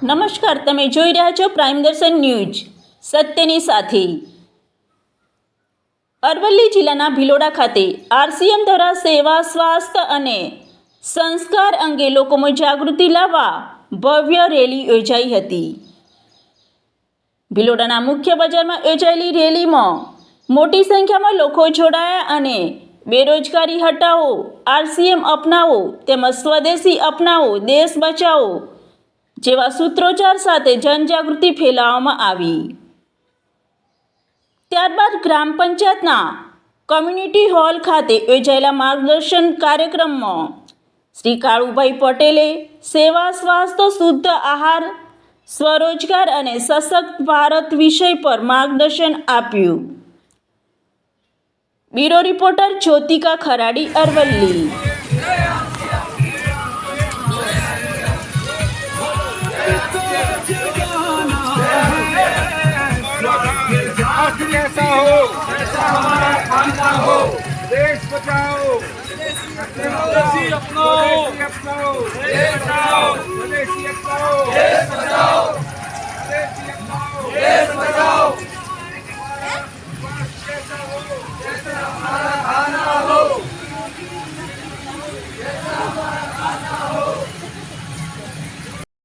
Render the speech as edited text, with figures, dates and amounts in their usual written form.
નમસ્કાર, તમે જોઈ રહ્યા છો પ્રાઇમ દર્શન ન્યૂઝ સત્યની સાથે। અરવલ્લી જિલ્લાના ભિલોડા ખાતે આરસીએમ દ્વારા સેવા, સ્વાસ્થ્ય અને સંસ્કાર અંગે લોકોમાં જાગૃતિ લાવવા ભવ્ય રેલી યોજાઈ હતી। ભિલોડાના મુખ્ય બજારમાં યોજાયેલી રેલીમાં મોટી સંખ્યામાં લોકો જોડાયા અને બેરોજગારી હટાવો, આરસીએમ અપનાવો તેમજ સ્વદેશી અપનાવો, દેશ બચાવો જેવા સૂત્રોચ્ચાર સાથે જનજાગૃતિ ફેલાવવામાં આવી। ત્યારબાદ ગ્રામ પંચાયતના કમ્યુનિટી હોલ ખાતે યોજાયેલા માર્ગદર્શન કાર્યક્રમમાં શ્રી કાળુભાઈ પટેલે સેવા, સ્વાસ્થ્ય, શુદ્ધ આહાર, સ્વરોજગાર અને સશક્ત ભારત વિષય પર માર્ગદર્શન આપ્યું। Bureau reporter Jyothika Kharadi, Aravalli. कैसा हो हमारा खानदान हो, देश बचाओ, स्वदेशी अपनाओ, देश बचाओ, स्वदेशी अपनाओ, देश बचाओ।